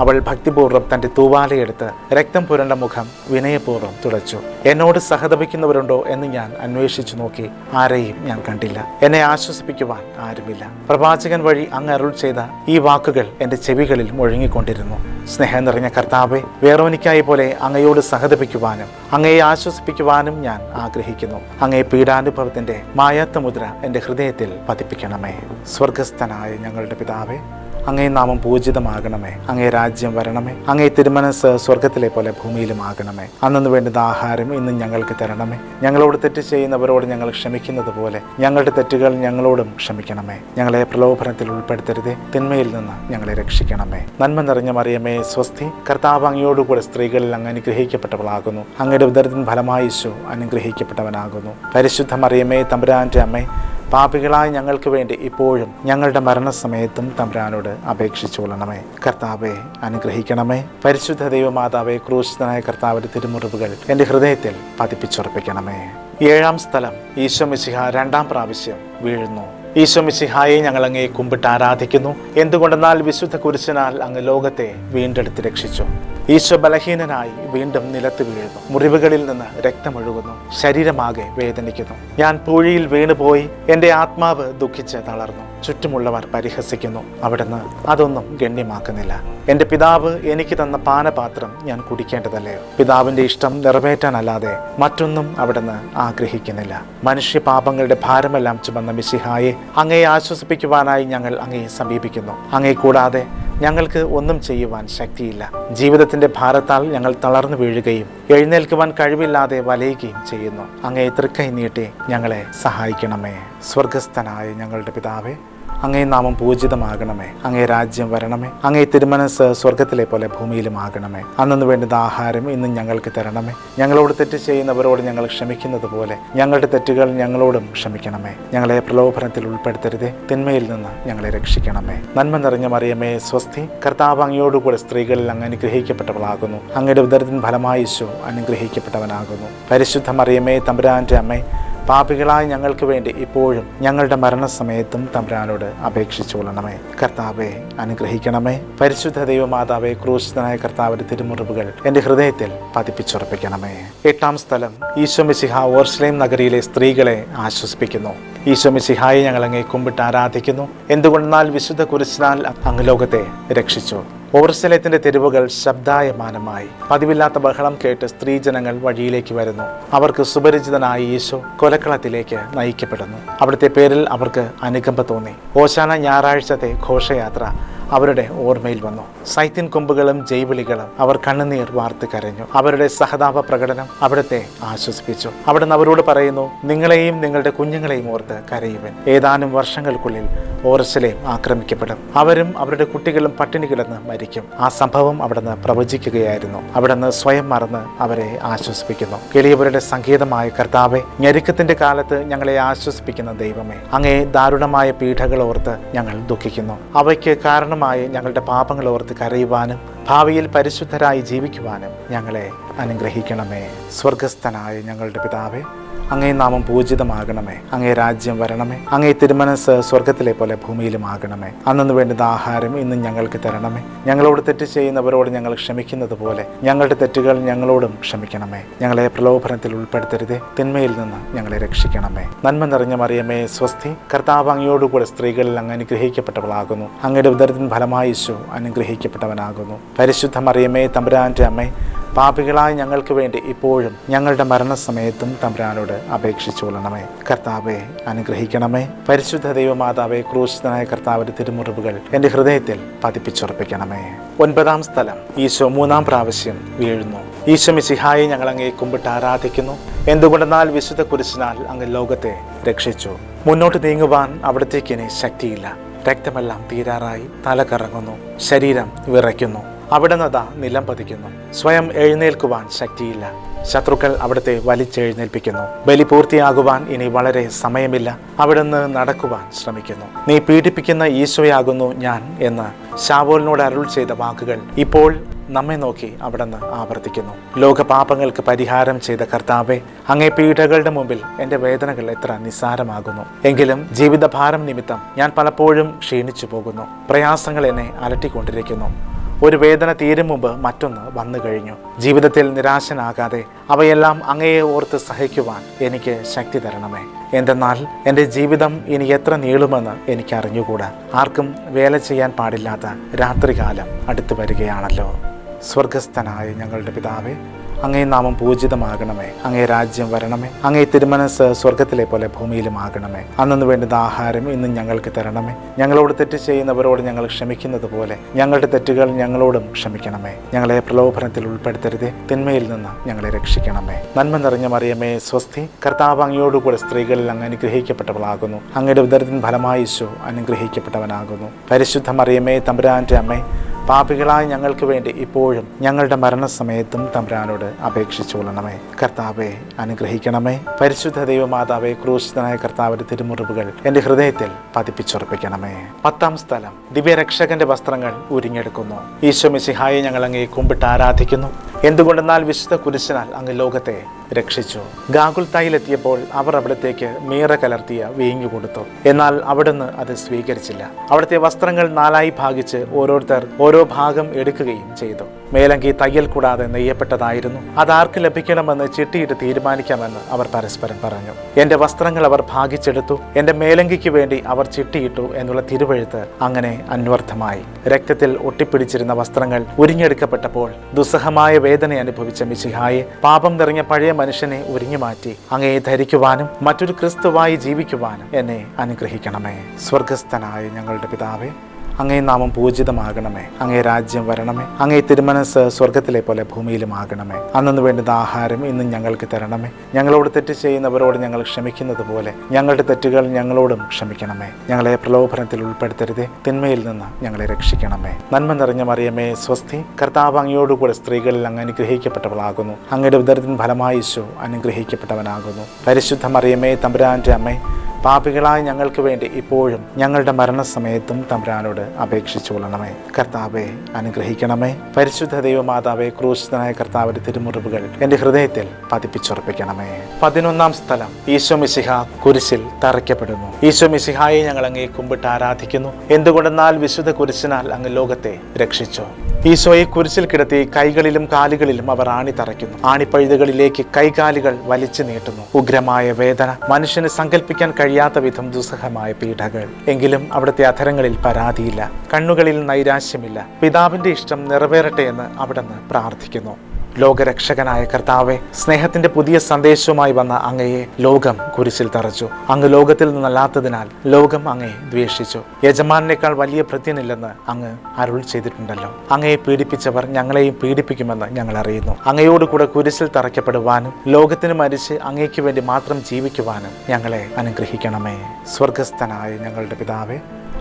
അവൾ ഭക്തിപൂർവ്വം തൻ്റെ തൂവാലയെടുത്ത് രക്തം പുരണ്ട മുഖം വിനയപൂർവ്വം തുടച്ചു. എന്നോട് സഹതപിക്കുന്നവരുണ്ടോ എന്ന് ഞാൻ അന്വേഷിച്ചു നോക്കി. ആരെയും ഞാൻ കണ്ടില്ല. എന്നെ ആശ്വസിപ്പിക്കുവാൻ ആരുമില്ല. പ്രവാചകൻ വഴി അങ്ങ് അരുൾ ചെയ്ത ഈ വാക്കുകൾ എൻ്റെ ചെവികളിൽ മുഴങ്ങിക്കൊണ്ടിരുന്നു. സ്നേഹം നിറഞ്ഞ കർത്താവെ, വെറോനിക്കായെ പോലെ അങ്ങയോട് സഹതപിക്കുവാനും അങ്ങയെ ആശ്വസിപ്പിക്കുവാനും ഞാൻ ആഗ്രഹിക്കുന്നു. അങ്ങേ പീഡാനുഭവത്തിന്റെ മായാത്ത മുദ്ര എൻ്റെ ഹൃദയത്തിൽ പതിപ്പിക്കണമേ. സ്വർഗസ്ഥനായ ഞങ്ങളുടെ പിതാവേ, അങ്ങേ നാമം പൂജിതമാകണമേ. അങ്ങേ രാജ്യം വരണമേ. അങ്ങേ തിരുമനസ് സ്വർഗത്തിലെ പോലെ ഭൂമിയിലുമാകണമേ. അന്നു വേണ്ടുന്ന ആഹാരം ഇന്നും ഞങ്ങൾക്ക് തരണമേ. ഞങ്ങളോട് തെറ്റ് ചെയ്യുന്നവരോട് ഞങ്ങൾ ക്ഷമിക്കുന്നത് പോലെ ഞങ്ങളുടെ തെറ്റുകൾ ഞങ്ങളോടും ക്ഷമിക്കണമേ. ഞങ്ങളെ പ്രലോഭനത്തിൽ ഉൾപ്പെടുത്തരുതേ, തിന്മയിൽ നിന്ന് ഞങ്ങളെ രക്ഷിക്കണമേ. നന്മ നിറഞ്ഞ മറിയമേ, സ്വസ്തി. കർത്താവ് അങ്ങയോടുകൂടെ സ്ത്രീകളിൽ അങ്ങ് അനുഗ്രഹിക്കപ്പെട്ടവളാകുന്നു. അങ്ങയുടെ ഉദരത്തിൻ ഫലമായി ഈശോ അനുഗ്രഹിക്കപ്പെട്ടവനാകുന്നു. പരിശുദ്ധ മറിയമേ, തമ്പുരാന്റെ അമ്മേ, പാപികളായ ഞങ്ങൾക്ക് വേണ്ടി ഇപ്പോഴും ഞങ്ങളുടെ മരണസമയത്തും തമ്പുരാനോട് അപേക്ഷിച്ചുകൊള്ളണമേ. കർത്താവെ അനുഗ്രഹിക്കണമേ. പരിശുദ്ധ ദൈവമാതാവേ, ക്രൂശിതനായ കർത്താവിന്റെ തിരുമുറിവുകൾ എൻ്റെ ഹൃദയത്തിൽ പതിപ്പിച്ചുറപ്പിക്കണമേ. 7-ാം സ്ഥലം, ഈശോ മിശിഹ 2-ാം പ്രാവശ്യം വീഴുന്നു. ഈശോ മിശിഹായെ ഞങ്ങൾ അങ്ങേ കുമ്പിട്ട് ആരാധിക്കുന്നു. എന്തുകൊണ്ടെന്നാൽ വിശുദ്ധ കുരിശിനാൽ അങ്ങ് ലോകത്തെ വീണ്ടെടുത്ത് രക്ഷിച്ചു. ഈശോ ബലഹീനനായി വീണ്ടും നിലത്ത് വീഴുന്നു. മുറിവുകളിൽ നിന്ന് രക്തമൊഴുകുന്നു. ശരീരമാകെ വേദനിക്കുന്നു. ഞാൻ പൂഴിയിൽ വീണുപോയി. എൻ്റെ ആത്മാവ് ദുഃഖിച്ച് തളർന്നു. ചുറ്റുമുള്ളവർ പരിഹസിക്കുന്നു. അവിടുന്ന് അതൊന്നും ഗണ്യമാക്കുന്നില്ല. എൻ്റെ പിതാവ് എനിക്ക് തന്ന പാനപാത്രം ഞാൻ കുടിക്കേണ്ടതല്ലയോ? പിതാവിൻ്റെ ഇഷ്ടം നിറവേറ്റാനല്ലാതെ മറ്റൊന്നും അവിടുന്ന് ആഗ്രഹിക്കുന്നില്ല. മനുഷ്യ പാപങ്ങളുടെ ഭാരമെല്ലാം ചുമന്ന മിശിഹായെ, അങ്ങയെ ആശ്വസിപ്പിക്കുവാനായി ഞങ്ങൾ അങ്ങയെ സമീപിക്കുന്നു. അങ്ങയെ കൂടാതെ ഞങ്ങൾക്ക് ഒന്നും ചെയ്യുവാൻ ശക്തിയില്ല. ജീവിതത്തിന്റെ ഭാരത്താൽ ഞങ്ങൾ തളർന്നു വീഴുകയും എഴുന്നേൽക്കുവാൻ കഴിവില്ലാതെ വലയുകയും ചെയ്യുന്നു. അങ്ങയെ തൃക്കൈ നീട്ടി ഞങ്ങളെ സഹായിക്കണമേ. സ്വർഗസ്ഥനായ ഞങ്ങളുടെ പിതാവേ, അങ്ങേ നാമം പൂജിതമാകണമേ. അങ്ങേ രാജ്യം വരണമേ. അങ്ങേ തിരുമനസ് സ്വർഗത്തിലെ പോലെ ഭൂമിയിലുമാകണമേ. അന്നു വേണ്ടുന്ന ആഹാരം ഇന്നും ഞങ്ങൾക്ക് തരണമേ. ഞങ്ങളോട് തെറ്റ് ചെയ്യുന്നവരോട് ഞങ്ങൾ ക്ഷമിക്കുന്നത് പോലെ ഞങ്ങളുടെ തെറ്റുകൾ ഞങ്ങളോടും ക്ഷമിക്കണമേ. ഞങ്ങളെ പ്രലോഭനത്തിൽ ഉൾപ്പെടുത്തരുതേ, തിന്മയിൽ നിന്ന് ഞങ്ങളെ രക്ഷിക്കണമേ. നന്മ നിറഞ്ഞ മറിയമേ, സ്വസ്തി. കർത്താവ് അങ്ങയോടുകൂടെ സ്ത്രീകളിൽ അങ്ങ് അനുഗ്രഹിക്കപ്പെട്ടവളാകുന്നു. അങ്ങയുടെ ഉദരത്തിൻ ഫലമായി ഈശോ അനുഗ്രഹിക്കപ്പെട്ടവനാകുന്നു. പരിശുദ്ധ മറിയമേ, തമ്പുരാന്റെ അമ്മേ, പാപികളായ ഞങ്ങൾക്ക് വേണ്ടി ഇപ്പോഴും ഞങ്ങളുടെ മരണസമയത്തും തമ്പുരാനോട് അപേക്ഷിച്ചുകൊള്ളണമേ. കർത്താവെ അനുഗ്രഹിക്കണമേ. പരിശുദ്ധ ദൈവമാതാവേ, ക്രൂശിതനായ കർത്താവിന്റെ തിരുമുറിവുകൾ എൻ്റെ ഹൃദയത്തിൽ പതിപ്പിച്ചുറപ്പിക്കണമേ. 8-ാം സ്ഥലം, ഈശോ മിശിഹ യെരൂശലേം നഗരിയിലെ സ്ത്രീകളെ ആശ്വസിപ്പിക്കുന്നു. ഈശോ മിശിഹായെ ഞങ്ങൾ അങ്ങേ കുമ്പിട്ട് ആരാധിക്കുന്നു. എന്തുകൊണ്ടെന്നാൽ വിശുദ്ധ കുരിശിനാൽ അങ്ങ് ലോകത്തെ രക്ഷിച്ചു. യെരൂശലേത്തിന്റെ തെരുവുകൾ ശബ്ദായമാനമായി. പതിവില്ലാത്ത ബഹളം കേട്ട് സ്ത്രീജനങ്ങൾ വഴിയിലേക്ക് വരുന്നു. അവർക്ക് സുപരിചിതനായ ഈശോ കൊലക്കളത്തിലേക്ക് നയിക്കപ്പെടുന്നു. അവിടുത്തെ പേരിൽ അവർക്ക് അനുകമ്പ തോന്നി. ഓശാന ഞായറാഴ്ചത്തെ ഘോഷയാത്ര അവരുടെ ഓർമ്മയിൽ വന്നു. സൈത്തിൻ കൊമ്പുകളും ജൈവിളികളും അവർ കണ്ണുനീർ വാർത്ത് കരഞ്ഞു. അവരുടെ സഹതാപ പ്രകടനം അവിടുത്തെ ആശ്വസിപ്പിച്ചു. അവിടുന്ന് അവരോട് പറയുന്നു, നിങ്ങളെയും നിങ്ങളുടെ കുഞ്ഞുങ്ങളെയും ഓർത്ത് കരയുവൻ. ഏതാനും വർഷങ്ങൾക്കുള്ളിൽ യെരൂശലേം ആക്രമിക്കപ്പെടും. അവരും അവരുടെ കുട്ടികളും പട്ടിണി കിടന്ന് മരിക്കും. ആ സംഭവം അവിടുന്ന് പ്രവചിക്കുകയായിരുന്നു. അവിടുന്ന് സ്വയം മറന്ന് അവരെ ആശ്വസിപ്പിക്കുന്നു. എളിയവരുടെ സംഗീതമായ കർത്താവെ, ഞെരുക്കത്തിന്റെ കാലത്ത് ഞങ്ങളെ ആശ്വസിപ്പിക്കുന്ന ദൈവമേ, അങ്ങേ ദാരുണമായ പീഡകൾ ഓർത്ത് ഞങ്ങൾ ദുഃഖിക്കുന്നു. അവയ്ക്ക് കാരണമായ ഞങ്ങളുടെ പാപങ്ങൾ ഓർത്ത് കരയുവാനും ഭാവിയിൽ പരിശുദ്ധരായി ജീവിക്കുവാനും ഞങ്ങളെ അനുഗ്രഹിക്കണമേ. സ്വർഗസ്ഥനായ ഞങ്ങളുടെ പിതാവേ, അങ്ങേ നാമം പൂജിതമാകണമേ. അങ്ങേ രാജ്യം വരണമേ. അങ്ങേ തിരുമനസ് സ്വർഗത്തിലെ പോലെ ഭൂമിയിലുമാകണമേ. അന്നു വേണ്ടുന്ന ആഹാരം ഇന്നും ഞങ്ങൾക്ക് തരണമേ. ഞങ്ങളോട് തെറ്റ് ചെയ്യുന്നവരോട് ഞങ്ങൾ ക്ഷമിക്കുന്നത് പോലെ ഞങ്ങളുടെ തെറ്റുകൾ ഞങ്ങളോടും ക്ഷമിക്കണമേ. ഞങ്ങളെ പ്രലോഭനത്തിൽ ഉൾപ്പെടുത്തരുതേ, തിന്മയിൽ നിന്ന് ഞങ്ങളെ രക്ഷിക്കണമേ. നന്മ നിറഞ്ഞ മറിയമേ, സ്വസ്തി. കർത്താവ് അങ്ങയോടുകൂടെ സ്ത്രീകളിൽ അങ്ങ് അനുഗ്രഹിക്കപ്പെട്ടവളാകുന്നു. അങ്ങയുടെ ഉദരത്തിൻ ഫലമായി ഈശോ അനുഗ്രഹിക്കപ്പെട്ടവനാകുന്നു. പരിശുദ്ധ മറിയമേ, തമ്പുരാന്റെ അമ്മേ, പാപികളായ ഞങ്ങൾക്ക് വേണ്ടി ഇപ്പോഴും ഞങ്ങളുടെ മരണസമയത്തും തമ്പുരാനോട് അപേക്ഷിച്ചുകൊള്ളണമേ. കർത്താവെ അനുഗ്രഹിക്കണമേ. പരിശുദ്ധ ദൈവമാതാവേ, ക്രൂശിതനായ കർത്താവിന്റെ തിരുമുറിവുകൾ എൻ്റെ ഹൃദയത്തിൽ പതിപ്പിച്ചുറപ്പിക്കണമേ. 9-ാം സ്ഥലം, ഈശോ 3-ാം പ്രാവശ്യം വീഴുന്നു. ഈശോ മിശിഹായെ ഞങ്ങൾ അങ്ങേ കുമ്പിട്ട് ആരാധിക്കുന്നു. എന്തുകൊണ്ടെന്നാൽ വിശുദ്ധ കുരിശിനാൽ അങ്ങ് ലോകത്തെ രക്ഷിച്ചു. മുന്നോട്ട് നീങ്ങുവാൻ അവിടത്തേക്ക് ഇനി ശക്തിയില്ല. രക്തമെല്ലാം തീരാറായി. തല കറങ്ങുന്നു. ശരീരം വിറയ്ക്കുന്നു. അവിടുന്ന് ദാ നിലം പതിക്കുന്നു. സ്വയം എഴുന്നേൽക്കുവാൻ ശക്തിയില്ല. ശത്രുക്കൾ അവിടുത്തെ വലിച്ചെഴുന്നേൽപ്പിക്കുന്നു. ബലി പൂർത്തിയാകുവാൻ ഇനി വളരെ സമയമില്ല. അവിടുന്ന് നടക്കുവാൻ ശ്രമിക്കുന്നു. നീ പീഡിപ്പിക്കുന്ന ഈശോയാകുന്നു ഞാൻ എന്ന് ശാവൂലിനോട് അരുൾ ചെയ്ത വാക്കുകൾ ഇപ്പോൾ നമ്മെ നോക്കി അവിടുന്ന് ആവർത്തിക്കുന്നു. ലോകപാപങ്ങൾക്ക് പരിഹാരം ചെയ്ത കർത്താവെ, അങ്ങേ പീഡകളുടെ മുമ്പിൽ എൻ്റെ വേദനകൾ എത്ര നിസ്സാരമാകുന്നു. എങ്കിലും ജീവിതഭാരം നിമിത്തം ഞാൻ പലപ്പോഴും ക്ഷീണിച്ചു പോകുന്നു. പ്രയാസങ്ങൾ എന്നെ അലട്ടിക്കൊണ്ടിരിക്കുന്നു. ഒരു വേദന തീരും മുമ്പ് മറ്റൊന്ന് വന്നു കഴിഞ്ഞു. ജീവിതത്തിൽ നിരാശനാകാതെ അവയെല്ലാം അങ്ങയെ ഓർത്ത് സഹിക്കുവാൻ എനിക്ക് ശക്തി തരണമേ. എന്തെന്നാൽ എൻ്റെ ജീവിതം ഇനി എത്ര നീളുമെന്ന് എനിക്ക് അറിഞ്ഞുകൂടാ. ആർക്കും വേല ചെയ്യാൻ പാടില്ലാത്ത രാത്രികാലം അടുത്തു വരികയാണല്ലോ. സ്വർഗസ്ഥനായ ഞങ്ങളുടെ പിതാവേ, അങ്ങേ നാമം പൂജിതമാകണമേ. അങ്ങേ രാജ്യം വരണമേ. അങ്ങേ തിരുമനസ് സ്വർഗത്തിലെ പോലെ ഭൂമിയിലുമാകണമേ. അന്നു വേണ്ടുന്ന ആഹാരം ഇന്നും ഞങ്ങൾക്ക് തരണമേ. ഞങ്ങളോട് തെറ്റ് ചെയ്യുന്നവരോട് ഞങ്ങൾ ക്ഷമിക്കുന്നത് പോലെ ഞങ്ങളുടെ തെറ്റുകൾ ഞങ്ങളോടും ക്ഷമിക്കണമേ. ഞങ്ങളെ പ്രലോഭനത്തിൽ ഉൾപ്പെടുത്തരുതേ, തിന്മയിൽ നിന്ന് ഞങ്ങളെ രക്ഷിക്കണമേ. നന്മ നിറഞ്ഞ മറിയമേ സ്വസ്തി, കർത്താവ് അങ്ങയോടുകൂടെ സ്ത്രീകളിൽ അങ്ങ് അനുഗ്രഹിക്കപ്പെട്ടവളാകുന്നു. അങ്ങയുടെ ഉദരത്തിൻ ഫലമായി ഈശോ അനുഗ്രഹിക്കപ്പെട്ടവനാകുന്നു. പരിശുദ്ധ മറിയമേ തമ്പുരാന്റെ അമ്മേ, പാപികളായ ഞങ്ങൾക്ക് വേണ്ടി ഇപ്പോഴും ഞങ്ങളുടെ മരണസമയത്തും തമ്പുരാനോട് അപേക്ഷിച്ചുകൊള്ളണമേ. കർത്താവെ അനുഗ്രഹിക്കണമേ. പരിശുദ്ധ ദൈവമാതാവേ, ക്രൂശിതനായ കർത്താവിന്റെ തിരുമുറിവുകൾ എൻ്റെ ഹൃദയത്തിൽ പതിപ്പിച്ചുറപ്പിക്കണമേ. 10-ാം സ്ഥലം, ദിവ്യരക്ഷകന്റെ വസ്ത്രങ്ങൾ ഉരിഞ്ഞെടുക്കുന്നു. ഈശോ മിശിഹായെ ഞങ്ങൾ അങ്ങേ കുമ്പിട്ട് ആരാധിക്കുന്നു. എന്തുകൊണ്ടെന്നാൽ വിശുദ്ധ കുരിശിനാൽ അങ്ങ് ലോകത്തെ രക്ഷിച്ചു. ഗാഗുൽത്തായിലെത്തിയപ്പോൾ അവർ അവിടത്തേക്ക് മീറ കലർത്തിയ വീഞ്ഞു കൊടുത്തു. എന്നാൽ അവിടുന്ന് അത് സ്വീകരിച്ചില്ല. അവിടുത്തെ വസ്ത്രങ്ങൾ 4ആയി ഭാഗിച്ച് ഓരോരുത്തർ ഓരോ ഭാഗം എടുക്കുകയും ചെയ്തു. മേലങ്കി തയ്യൽ കൂടാതെ നെയ്യപ്പെട്ടതായിരുന്നു. അതാർക്ക് ലഭിക്കണമെന്ന് ചിട്ടിയിട്ട് തീരുമാനിക്കാമെന്ന് അവർ പരസ്പരം പറഞ്ഞു. എന്റെ വസ്ത്രങ്ങൾ അവർ ഭാഗിച്ചെടുത്തു, എന്റെ മേലങ്കിക്ക് വേണ്ടി അവർ ചിട്ടിയിട്ടു എന്നുള്ള തിരുവെഴുത്ത് അങ്ങനെ അന്വർത്ഥമായി. രക്തത്തിൽ ഒട്ടിപ്പിടിച്ചിരുന്ന വസ്ത്രങ്ങൾ ഉരിഞ്ഞെടുക്കപ്പെട്ടപ്പോൾ ദുസ്സഹമായ വേദന അനുഭവിച്ച മിശിഹായെ, പാപം നിറഞ്ഞ പഴയ മനുഷ്യനെ ഉരിഞ്ഞു മാറ്റി അങ്ങയെ ധരിക്കുവാനും മറ്റൊരു ക്രിസ്തുവായി ജീവിക്കുവാനും എന്നെ അനുഗ്രഹിക്കണമേ. സ്വർഗസ്ഥനായ ഞങ്ങളുടെ പിതാവേ, അങ്ങേ നാമം പൂജിതമാകണമേ. അങ്ങേ രാജ്യം വരണമേ. അങ്ങേ തിരുമനസ് സ്വർഗത്തിലെ പോലെ ഭൂമിയിലുമാകണമേ. അന്നു വേണ്ടുന്ന ആഹാരം ഇന്നും ഞങ്ങൾക്ക് തരണമേ. ഞങ്ങളോട് തെറ്റ് ചെയ്യുന്നവരോട് ഞങ്ങൾ ക്ഷമിക്കുന്നത് പോലെ ഞങ്ങളുടെ തെറ്റുകൾ ഞങ്ങളോടും ക്ഷമിക്കണമേ. ഞങ്ങളെ പ്രലോഭനത്തിൽ ഉൾപ്പെടുത്തരുതേ, തിന്മയിൽ നിന്ന് ഞങ്ങളെ രക്ഷിക്കണമേ. നന്മ നിറഞ്ഞ മറിയമേ സ്വസ്തി, കർത്താവ് അങ്ങയോടുകൂടെ സ്ത്രീകളിൽ അങ്ങ് അനുഗ്രഹിക്കപ്പെട്ടവളാകുന്നു. അങ്ങയുടെ ഉദരത്തിൻ ഫലമായി ഈശോ അനുഗ്രഹിക്കപ്പെട്ടവനാകുന്നു. പരിശുദ്ധ മറിയമേ തമ്പുരാന്റെ അമ്മേ, പാപികളായ ഞങ്ങൾക്ക് വേണ്ടി ഇപ്പോഴും ഞങ്ങളുടെ മരണസമയത്തും തമ്പുരാനോട് അപേക്ഷിച്ചുകൊള്ളണമേ. കർത്താവെ അനുഗ്രഹിക്കണമേ. പരിശുദ്ധ ദൈവമാതാവേ, ക്രൂശിതനായ കർത്താവിന്റെ തിരുമുറിവുകൾ എൻ്റെ ഹൃദയത്തിൽ പതിപ്പിച്ചുറപ്പിക്കണമേ. 11-ാം സ്ഥലം, ഈശോ മിശിഹ കുരിശിൽ തറയ്ക്കപ്പെടുന്നു. ഈശോ മിശിഹായെ ഞങ്ങൾ അങ്ങേ കുമ്പിട്ട് ആരാധിക്കുന്നു. എന്തുകൊണ്ടെന്നാൽ വിശുദ്ധ കുരിശിനാൽ അങ്ങ് ലോകത്തെ രക്ഷിച്ചു. ഈശോയെ കുരിശിൽ കിടത്തി കൈകളിലും കാലുകളിലും അവർ ആണി തറയ്ക്കുന്നു. ആണിപ്പഴുതുകളിലേക്ക് കൈകാലുകൾ വലിച്ചു നീട്ടുന്നു. ഉഗ്രമായ വേദന, മനുഷ്യന് സങ്കല്പിക്കാൻ കഴിയാത്ത വിധം ദുസ്സഹമായ പീഡകൾ. എങ്കിലും അവിടുത്തെ അധരങ്ങളിൽ പരാതിയില്ല, കണ്ണുകളിൽ നൈരാശ്യമില്ല. പിതാവിന്റെ ഇഷ്ടം നിറവേറട്ടെ എന്ന് അവിടുന്ന് പ്രാർത്ഥിക്കുന്നു. ലോകരക്ഷകനായ കർത്താവെ, സ്നേഹത്തിന്റെ പുതിയ സന്ദേശവുമായി വന്ന അങ്ങയെ ലോകം കുരിശിൽ തറച്ചു. അങ്ങ് ലോകത്തിൽ നിന്നല്ലാത്തതിനാൽ ലോകം അങ്ങയെ ദ്വേഷിച്ചു. യജമാനേക്കാൾ വലിയ ഭൃത്യനില്ലെന്ന് അങ്ങ് അരുൾ ചെയ്തിട്ടുണ്ടല്ലോ. അങ്ങയെ പീഡിപ്പിച്ചവർ ഞങ്ങളെയും പീഡിപ്പിക്കുമെന്ന് ഞങ്ങൾ അറിയുന്നു. അങ്ങയോടുകൂടെ കുരിശിൽ തറയ്ക്കപ്പെടുവാനും ലോകത്തിന് മരിച്ച് അങ്ങയ്ക്ക് വേണ്ടി മാത്രം ജീവിക്കുവാനും ഞങ്ങളെ അനുഗ്രഹിക്കണമേ. സ്വർഗസ്ഥനായ ഞങ്ങളുടെ പിതാവേ,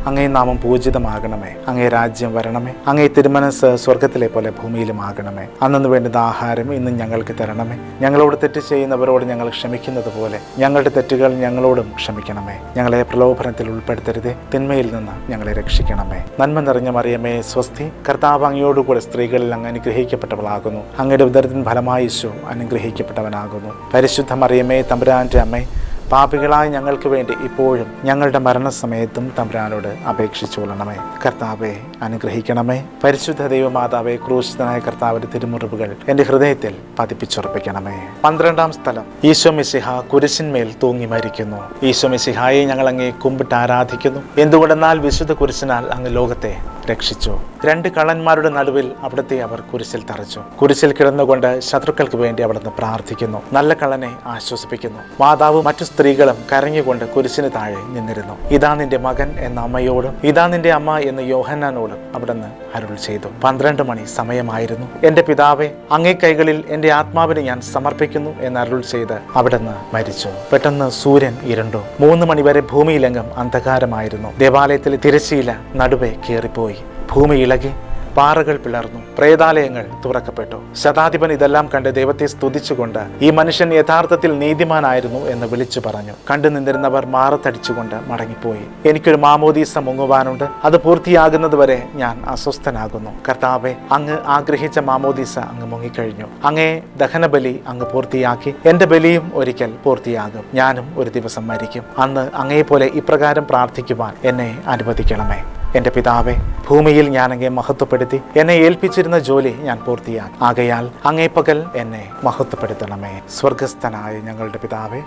അങ്ങേ നാമം പൂജിതമാകണമേ. അങ്ങേ രാജ്യം വരണമേ. അങ്ങേ തിരുമനസ് സ്വർഗത്തിലെ പോലെ ഭൂമിയിലുമാകണമേ. അന്നു വേണ്ടുന്ന ആഹാരം ഇന്നും ഞങ്ങൾക്ക് തരണമേ. ഞങ്ങളോട് തെറ്റ് ചെയ്യുന്നവരോട് ഞങ്ങൾ ക്ഷമിക്കുന്നത് പോലെ ഞങ്ങളുടെ തെറ്റുകൾ ഞങ്ങളോടും ക്ഷമിക്കണമേ. ഞങ്ങളെ പ്രലോഭനത്തിൽ ഉൾപ്പെടുത്തരുതേ, തിന്മയിൽ നിന്ന് ഞങ്ങളെ രക്ഷിക്കണമേ. നന്മ നിറഞ്ഞ മറിയമേ സ്വസ്തി, കർത്താവ് അങ്ങയോടുകൂടെ സ്ത്രീകളിൽ അങ്ങ് അനുഗ്രഹിക്കപ്പെട്ടവളാകുന്നു. അങ്ങയുടെ ഉദരത്തിൻ ഫലമായി ഈശോ അനുഗ്രഹിക്കപ്പെട്ടവനാകുന്നു. പരിശുദ്ധ മറിയമേ തമ്പുരാന്റെ അമ്മേ, പാപികളായ ഞങ്ങൾക്ക് വേണ്ടി ഇപ്പോഴും ഞങ്ങളുടെ മരണസമയത്തും തമ്പുരാനോട് അപേക്ഷിച്ചുകൊള്ളണമേ. കർത്താവെ അനുഗ്രഹിക്കണമേ. പരിശുദ്ധ ദൈവമാതാവേ, ക്രൂശിതനായ കർത്താവിന്റെ തിരുമുറിവുകൾ എൻ്റെ ഹൃദയത്തിൽ പതിപ്പിച്ചുറപ്പിക്കണമേ. 12-ാം സ്ഥലം, ഈശോ മിശിഹ കുരിശിന്മേൽ തൂങ്ങി മരിക്കുന്നു. ഈശോ മിശിഹായെ ഞങ്ങൾ അങ്ങേ കുമ്പിട്ട് ആരാധിക്കുന്നു. എന്തുകൊണ്ടെന്നാൽ വിശുദ്ധ കുരിശിനാൽ അങ്ങ് ലോകത്തെ രക്ഷിച്ചു. 2 കള്ളന്മാരുടെ നടുവിൽ അവിടുത്തെ അവർ കുരിശിൽ തറച്ചു. കുരിശിൽ കിടന്നുകൊണ്ട് ശത്രുക്കൾക്ക് വേണ്ടി അവിടുന്ന് പ്രാർത്ഥിക്കുന്നു. നല്ല കള്ളനെ ആശ്വസിപ്പിക്കുന്നു. മാതാവ് മറ്റു സ്ത്രീകളും കരഞ്ഞുകൊണ്ട് കുരിശിന് താഴെ നിന്നിരുന്നു. ഇതാ നിന്റെ മകൻ എന്ന അമ്മയോടും ഇതാ നിന്റെ അമ്മ എന്ന യോഹന്നാനോടും അവിടുന്ന് അരുൾ ചെയ്തു. 12 മണി സമയമായിരുന്നു. എന്റെ പിതാവേ, അങ്ങേ കൈകളിൽ എന്റെ ആത്മാവിനെ ഞാൻ സമർപ്പിക്കുന്നു എന്ന് അരുൾ ചെയ്ത് അവിടുന്ന് മരിച്ചു. പെട്ടെന്ന് സൂര്യൻ ഇരുണ്ടു. 3 മണിവരെ ഭൂമിയിലെങ്ങും അന്ധകാരമായിരുന്നു. ദേവാലയത്തിലെ തിരശ്ശീല നടുവേ കീറിപ്പോയി. ഭൂമി ഇളകി, പാറകൾ പിളർന്നു, പ്രേതാലയങ്ങൾ തുറക്കപ്പെട്ടു. ശതാധിപൻ ഇതെല്ലാം കണ്ട് ദൈവത്തെ സ്തുതിച്ചുകൊണ്ട് ഈ മനുഷ്യൻ യഥാർത്ഥത്തിൽ നീതിമാനായിരുന്നു എന്ന് വിളിച്ചു പറഞ്ഞു. കണ്ടു നിന്നിരുന്നവർ മാറത്തടിച്ചുകൊണ്ട് മടങ്ങിപ്പോയി. എനിക്കൊരു മാമോദീസ മുങ്ങുവാനുണ്ട്, അത് പൂർത്തിയാകുന്നത് വരെ ഞാൻ അസ്വസ്ഥനാകുന്നു. കർത്താവെ, അങ്ങ് ആഗ്രഹിച്ച മാമോദീസ അങ്ങ് മുങ്ങിക്കഴിഞ്ഞു. അങ്ങേ ദഹനബലി അങ്ങ് പൂർത്തിയാക്കി. എന്റെ ബലിയും ഒരിക്കൽ പൂർത്തിയാകും. ഞാനും ഒരു ദിവസം മരിക്കും. അന്ന് അങ്ങയെപ്പോലെ ഇപ്രകാരം പ്രാർത്ഥിക്കുവാൻ എന്നെ അനുവദിക്കണമേ. എന്റെ പിതാവേ, ഭൂമിയിൽ ഞാൻ അങ്ങേ മഹത്വപ്പെടുത്തി. എന്നെ ഏൽപ്പിച്ചിരുന്ന ജോലി ഞാൻ പൂർത്തിയാക്കി. ആകയാൽ അങ്ങേ പകൽ എന്നെ മഹത്വപ്പെടുത്തണമേ. സ്വർഗസ്ഥനായ ഞങ്ങളുടെ പിതാവേ,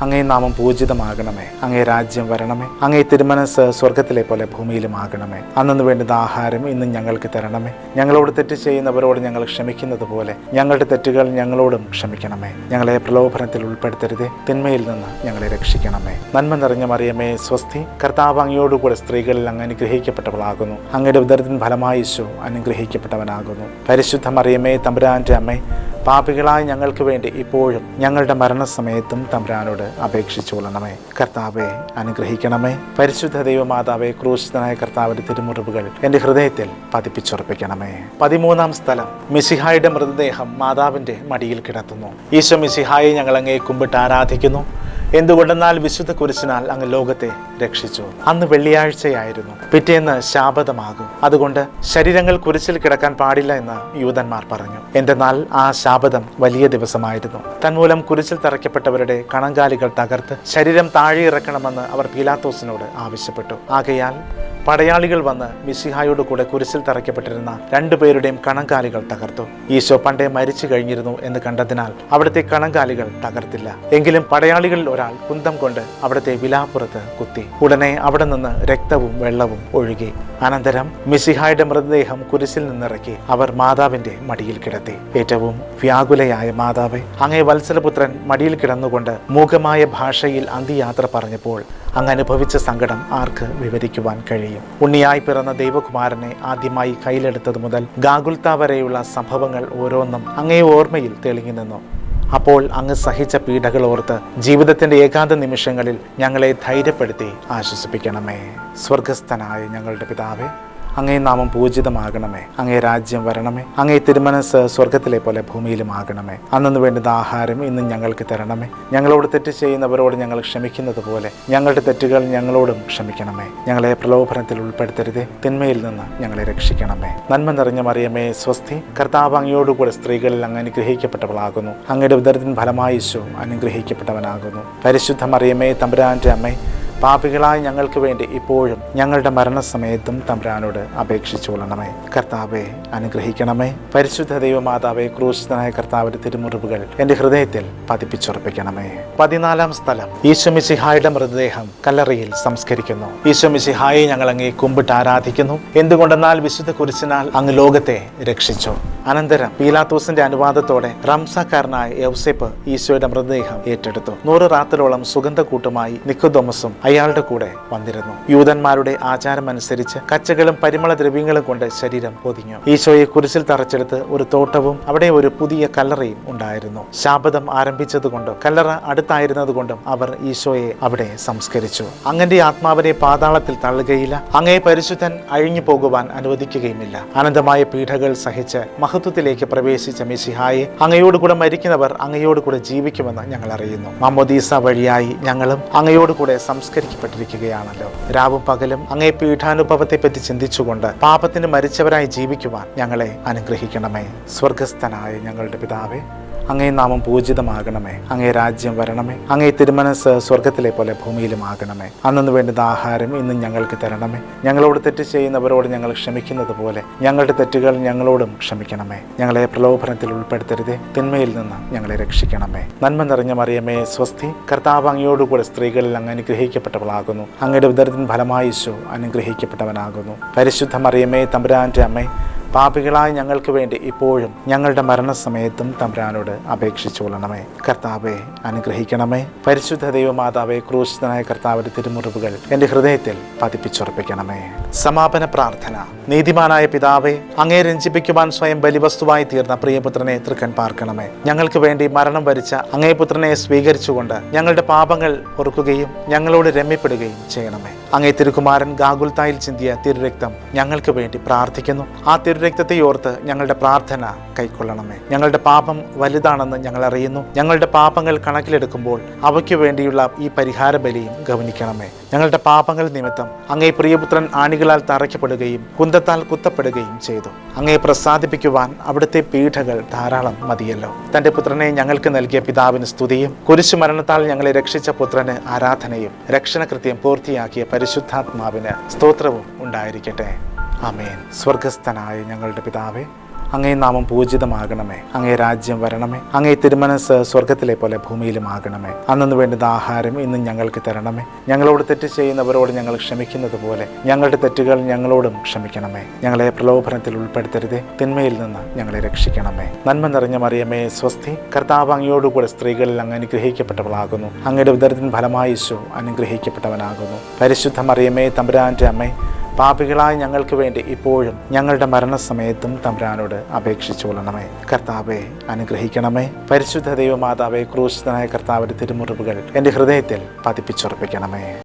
അങ്ങേ നാമം പൂജിതമാകണമേ. അങ്ങേ രാജ്യം വരണമേ. അങ്ങേ തിരുമനസ് സ്വർഗത്തിലെ പോലെ ഭൂമിയിലുമാകണമേ. അന്നു വേണ്ടുന്ന ആഹാരം ഇന്നും ഞങ്ങൾക്ക് തരണമേ. ഞങ്ങളോട് തെറ്റ് ചെയ്യുന്നവരോട് ഞങ്ങൾ ക്ഷമിക്കുന്നത് പോലെ ഞങ്ങളുടെ തെറ്റുകൾ ഞങ്ങളോടും ക്ഷമിക്കണമേ. ഞങ്ങളെ പ്രലോഭനത്തിൽ ഉൾപ്പെടുത്തരുതേ, തിന്മയിൽ നിന്ന് ഞങ്ങളെ രക്ഷിക്കണമേ. നന്മ നിറഞ്ഞ മറിയമേ സ്വസ്തി, കർത്താവ് അങ്ങയോടുകൂടെ സ്ത്രീകളിൽ അങ്ങ് അനുഗ്രഹിക്കപ്പെട്ടവളാകുന്നു. അങ്ങയുടെ ഉദരത്തിൻ ഫലമായി ഈശോ അനുഗ്രഹിക്കപ്പെട്ടവനാകുന്നു. പരിശുദ്ധ മറിയമേ തമ്പുരാന്റെ അമ്മേ, പാപികളായ ഞങ്ങൾക്ക് വേണ്ടി ഇപ്പോഴും ഞങ്ങളുടെ മരണസമയത്തും തമ്പുരാനോട് അപേക്ഷിച്ചുകൊള്ളണമേ. കർത്താവെ അനുഗ്രഹിക്കണമേ. പരിശുദ്ധ ദൈവമാതാവേ, ക്രൂശിതനായ കർത്താവിന്റെ തിരുമുറിവുകൾ എൻ്റെ ഹൃദയത്തിൽ പതിപ്പിച്ചുറപ്പിക്കണമേ. 13-ാം സ്ഥലം, മിശിഹായുടെ മൃതദേഹം മാതാവിന്റെ മടിയിൽ കിടത്തുന്നു. ഈശോ മിശിഹായെ ഞങ്ങൾ അങ്ങേ കുമ്പിട്ട് ആരാധിക്കുന്നു. എന്തുകൊണ്ടെന്നാൽ വിശുദ്ധ കുരിശിനാൽ അങ്ങ് ലോകത്തെ രക്ഷിച്ചു. അന്ന് വെള്ളിയാഴ്ചയായിരുന്നു, പിറ്റേന്ന് ശാബതമാകും. അതുകൊണ്ട് ശരീരങ്ങൾ കുരിശിൽ കിടക്കാൻ പാടില്ല എന്ന് യൂതന്മാർ പറഞ്ഞു. എന്തെന്നാൽ ആ ശാബതം വലിയ ദിവസമായിരുന്നു. തന്മൂലം കുരിശിൽ തറയ്ക്കപ്പെട്ടവരുടെ കണങ്കാലികൾ തകർത്ത് ശരീരം താഴെ ഇറക്കണമെന്ന് അവർ പീലാത്തോസിനോട് ആവശ്യപ്പെട്ടു. ആകയാൽ പടയാളികൾ വന്ന് മിശിഹായോട് കൂടെ കുരിശിൽ തറയ്ക്കപ്പെട്ടിരുന്ന 2 പേരുടെയും കണങ്കാലികൾ തകർത്തു. ഈശോ പണ്ടേ മരിച്ചു കഴിഞ്ഞിരുന്നു എന്ന് കണ്ടതിനാൽ അവിടുത്തെ കണങ്കാലികൾ തകർത്തില്ല. എങ്കിലും പടയാളികളിൽ ഒരാൾ കുന്തം കൊണ്ട് അവിടുത്തെ വിലാപ്പുറത്ത് കുത്തി. ഉടനെ അവിടെ നിന്ന് രക്തവും വെള്ളവും ഒഴുകി. അനന്തരം മിശിഹായുടെ മൃതദേഹം കുരിശിൽ നിന്നിറക്കി അവർ മാതാവിന്റെ മടിയിൽ കിടത്തി. ഏറ്റവും വ്യാകുലയായ മാതാവേ, അങ്ങേ വത്സലപുത്രൻ മടിയിൽ കിടന്നുകൊണ്ട് മൂകമായ ഭാഷയിൽ അന്ത്യയാത്ര പറഞ്ഞപ്പോൾ അങ്ങ് അനുഭവിച്ച സങ്കടം ആർക്ക് വിവരിക്കുവാൻ കഴിയും? ഉണ്ണിയായി പിറന്ന ദൈവകുമാരനെ ആദ്യമായി കയ്യിലെടുത്തത് മുതൽ ഗാഗുൽത്ത വരെയുള്ള സംഭവങ്ങൾ ഓരോന്നും അങ്ങേ ഓർമ്മയിൽ തെളിഞ്ഞു നിന്നു. അപ്പോൾ അങ്ങ് സഹിച്ച പീഡകൾ ഓർത്ത് ജീവിതത്തിന്റെ ഏകാന്ത നിമിഷങ്ങളിൽ ഞങ്ങളെ ധൈര്യപ്പെടുത്തി ആശ്വസിപ്പിക്കണമേ. സ്വർഗസ്ഥനായ ഞങ്ങളുടെ പിതാവേ, അങ്ങേ നാമം പൂജിതമാകണമേ. അങ്ങേ രാജ്യം വരണമേ. അങ്ങേ തിരുമനസ് സ്വർഗത്തിലെ പോലെ ഭൂമിയിലുമാകണമേ. അന്നു വേണ്ടുന്ന ആഹാരം ഇന്നും ഞങ്ങൾക്ക് തരണമേ. ഞങ്ങളോട് തെറ്റ് ചെയ്യുന്നവരോട് ഞങ്ങൾ ക്ഷമിക്കുന്നത് പോലെ ഞങ്ങളുടെ തെറ്റുകൾ ഞങ്ങളോടും ക്ഷമിക്കണമേ. ഞങ്ങളെ പ്രലോഭനത്തിൽ ഉൾപ്പെടുത്തരുതേ, തിന്മയിൽ നിന്ന് ഞങ്ങളെ രക്ഷിക്കണമേ. നന്മ നിറഞ്ഞ മറിയമേ സ്വസ്തി, കർത്താവ് അങ്ങയോടുകൂടെ സ്ത്രീകളിൽ അങ്ങ് അനുഗ്രഹിക്കപ്പെട്ടവളാകുന്നു. അങ്ങയുടെ ഉദരത്തിൻ ഫലമായി ഈശോ അനുഗ്രഹിക്കപ്പെട്ടവനാകുന്നു. പരിശുദ്ധ മറിയമേ തമ്പുരാന്റെ അമ്മേ, പാപികളായ ഞങ്ങൾക്ക് വേണ്ടി ഇപ്പോഴും ഞങ്ങളുടെ മരണസമയത്തും തമ്പുരാനോട് അപേക്ഷിച്ചുകൊള്ളണമേ. കർത്താവെ അനുഗ്രഹിക്കണമേ. പരിശുദ്ധ ദൈവമാതാവേ, ക്രൂശിതനായ കർത്താവിന്റെ തിരുമുറിവുകൾ എൻ്റെ ഹൃദയത്തിൽ പതിപ്പിച്ചുറപ്പിക്കണമേ. 14-ാം സ്ഥലം, ഈശോ മിശിഹായുടെ മൃതദേഹം കല്ലറയിൽ സംസ്കരിക്കുന്നു. ഈശോ മിശിഹായെ ഞങ്ങൾ അങ്ങേ കുമ്പിട്ട് ആരാധിക്കുന്നു. എന്തുകൊണ്ടെന്നാൽ വിശുദ്ധ കുരിശിനാൽ അങ്ങ് ലോകത്തെ രക്ഷിച്ചു. അനന്തരം പീലാത്തോസിന്റെ അനുവാദത്തോടെ റംസാക്കാരനായ യൗസേപ്പ് ഈശോയുടെ മൃതദേഹം ഏറ്റെടുത്തു. 100 റാത്തലോളം സുഗന്ധക്കൂട്ടുമായി നിക്കോദോമസും അയാളുടെ കൂടെ വന്നിരുന്നു. യൂതന്മാരുടെ ആചാരമനുസരിച്ച് കച്ചകളും പരിമള ദ്രവ്യങ്ങളും കൊണ്ട് ശരീരം പൊതിഞ്ഞു. ഈശോയെ കുരിശിൽ തറച്ചെടുത്ത് ഒരു തോട്ടവും അവിടെ ഒരു പുതിയ കല്ലറയും ഉണ്ടായിരുന്നു. ശാബതം ആരംഭിച്ചതുകൊണ്ടും കല്ലറ അടുത്തായിരുന്നതുകൊണ്ടും അവർ ഈശോയെ അവിടെ സംസ്കരിച്ചു. അങ്ങന്റെ ആത്മാവിനെ പാതാളത്തിൽ തള്ളുകയില്ല. അങ്ങേ പരിശുദ്ധൻ അഴിഞ്ഞു പോകുവാൻ അനുവദിക്കുകയുമില്ല. അനന്തമായ പീഡകൾ സഹിച്ച് മഹത്വത്തിലേക്ക് പ്രവേശിച്ച മിശിഹായെ, അങ്ങയോടുകൂടെ മരിക്കുന്നവർ അങ്ങയോടുകൂടെ ജീവിക്കുമെന്ന് ഞങ്ങൾ അറിയുന്നു. മാമോദീസ വഴിയായി ഞങ്ങളും അങ്ങയോടുകൂടെ സംസ്കരിക്കപ്പെട്ടിരിക്കുകയാണല്ലോ. രാവും പകലും അങ്ങേ പീഠാനുഭവത്തെപ്പറ്റി ചിന്തിച്ചുകൊണ്ട് പാപത്തിന് മരിച്ചവരായി ജീവിക്കുവാൻ ഞങ്ങളെ അനുഗ്രഹിക്കണമേ. സ്വർഗസ്ഥനായ ഞങ്ങളുടെ പിതാവേ, അങ്ങേ നാമം പൂജിതമാകണമേ. അങ്ങേ രാജ്യം വരണമേ. അങ്ങേ തിരുമനസ് സ്വർഗത്തിലെ പോലെ ഭൂമിയിലുമാകണമേ. അന്നു വേണ്ടുന്ന ആഹാരം ഇന്നും ഞങ്ങൾക്ക് തരണമേ. ഞങ്ങളോട് തെറ്റ് ചെയ്യുന്നവരോട് ഞങ്ങൾ ക്ഷമിക്കുന്നത് പോലെ ഞങ്ങളുടെ തെറ്റുകൾ ഞങ്ങളോടും ക്ഷമിക്കണമേ. ഞങ്ങളെ പ്രലോഭനത്തിൽ ഉൾപ്പെടുത്തരുതേ, തിന്മയിൽ നിന്ന് ഞങ്ങളെ രക്ഷിക്കണമേ. നന്മ നിറഞ്ഞ മറിയമേ സ്വസ്തി, കർത്താവ് അങ്ങയോടുകൂടെ സ്ത്രീകളിൽ അങ്ങ് അനുഗ്രഹിക്കപ്പെട്ടവളാകുന്നു. അങ്ങയുടെ ഉദരത്തിൻ ഫലമായി ഈശോ അനുഗ്രഹിക്കപ്പെട്ടവനാകുന്നു. പരിശുദ്ധ മറിയമേ തമ്പുരാന്റെ അമ്മേ, പാപികളായ ഞങ്ങൾക്ക് വേണ്ടി ഇപ്പോഴും ഞങ്ങളുടെ മരണസമയത്തും തമ്പുരാനോട് അപേക്ഷിച്ചുകൊള്ളണമേ. കർത്താവെ അനുഗ്രഹിക്കണമേ. പരിശുദ്ധ ദൈവമാതാവേ, ക്രൂശിതനായ കർത്താവിന്റെ തിരുമുറിവുകൾ എൻ്റെ ഹൃദയത്തിൽ പതിപ്പിച്ചുറപ്പിക്കണമേ. സമാപന പ്രാർത്ഥന. നീതിമാനായ പിതാവേ, അങ്ങേ രഞ്ജിപ്പിക്കുവാൻ സ്വയം ബലിവസ്തുവായി തീർന്ന പ്രിയപുത്രനെ തൃക്കൺ പാർക്കണമേ. ഞങ്ങൾക്ക് വേണ്ടി മരണം വരിച്ച അങ്ങേ പുത്രനെ സ്വീകരിച്ചുകൊണ്ട് ഞങ്ങളുടെ പാപങ്ങൾ ഓർക്കുകയും ഞങ്ങളോട് രമ്യപ്പെടുകയും ചെയ്യണമേ. അങ്ങേ തിരുകുമാരൻ ഗാഗുൽത്തായിൽ ചിന്തിയ തിരുരക്തം ഞങ്ങൾക്ക് വേണ്ടി പ്രാർത്ഥിക്കുന്നു. ആ തിരുരക്തത്തെ ഓർത്ത് ഞങ്ങളുടെ പ്രാർത്ഥന കൈക്കൊള്ളണമേ. ഞങ്ങളുടെ പാപം വലുതാണെന്ന് ഞങ്ങൾ അറിയുന്നു. ഞങ്ങളുടെ പാപങ്ങൾ കണക്കിലെടുക്കുമ്പോൾ അവയ്ക്ക് വേണ്ടിയുള്ള ഈ പരിഹാര ബലിയും ഗവനിക്കണമേ. ഞങ്ങളുടെ പാപങ്ങൾ നിമിത്തം അങ്ങേ പ്രിയപുത്രൻ ആണികളാൽ തറയ്ക്കപ്പെടുകയും കുന്തത്താൽ കുത്തപ്പെടുകയും ചെയ്തു. അങ്ങേ പ്രസാദിപ്പിക്കുവാൻ അവിടുത്തെ പീഠകൾ ധാരാളം മതിയല്ലോ. തന്റെ പുത്രനെ ഞങ്ങൾക്ക് നൽകിയ പിതാവിന് സ്തുതിയും കുരിശുമരണത്താൽ ഞങ്ങളെ രക്ഷിച്ച പുത്രന് ആരാധനയും രക്ഷണകൃത്യം പൂർത്തിയാക്കിയ പരിശുദ്ധാത്മാവിന് സ്തോത്രവും ഉണ്ടായിരിക്കട്ടെ. ആമേൻ. സ്വർഗസ്ഥനായ ഞങ്ങളുടെ പിതാവേ, അങ്ങേ നാമം പൂജിതമാകണമേ. അങ്ങേ രാജ്യം വരണമേ. അങ്ങേ തിരുമനസ് സ്വർഗത്തിലെ പോലെ ഭൂമിയിലുമാകണമേ. അന്നു വേണ്ടുന്ന ആഹാരം ഇന്നും ഞങ്ങൾക്ക് തരണമേ. ഞങ്ങളോട് തെറ്റ് ചെയ്യുന്നവരോട് ഞങ്ങൾ ക്ഷമിക്കുന്നത് പോലെ ഞങ്ങളുടെ തെറ്റുകൾ ഞങ്ങളോടും ക്ഷമിക്കണമേ. ഞങ്ങളെ പ്രലോഭനത്തിൽ ഉൾപ്പെടുത്തരുതേ, തിന്മയിൽ നിന്ന് ഞങ്ങളെ രക്ഷിക്കണമേ. നന്മ നിറഞ്ഞ മറിയമേ സ്വസ്തി, കർത്താവ് അങ്ങയോടുകൂടെ സ്ത്രീകളിൽ അങ്ങ് അനുഗ്രഹിക്കപ്പെട്ടവളാകുന്നു. അങ്ങയുടെ ഉദരത്തിൻ ഫലമായി യേശു അനുഗ്രഹിക്കപ്പെട്ടവനാകുന്നു. പരിശുദ്ധ മറിയമേ തമ്പുരാന്റെ അമ്മേ, പാപികളായ ഞങ്ങൾക്ക് വേണ്ടി ഇപ്പോഴും ഞങ്ങളുടെ മരണസമയത്തും തമ്പുരാനോട് അപേക്ഷിച്ചുകൊള്ളണമേ. കർത്താവെ അനുഗ്രഹിക്കണമേ. പരിശുദ്ധ ദൈവമാതാവേ, ക്രൂശിതനായ കർത്താവിന്റെ തിരുമുറിവുകൾ എൻ്റെ ഹൃദയത്തിൽ പതിപ്പിച്ചുറപ്പിക്കണമേ.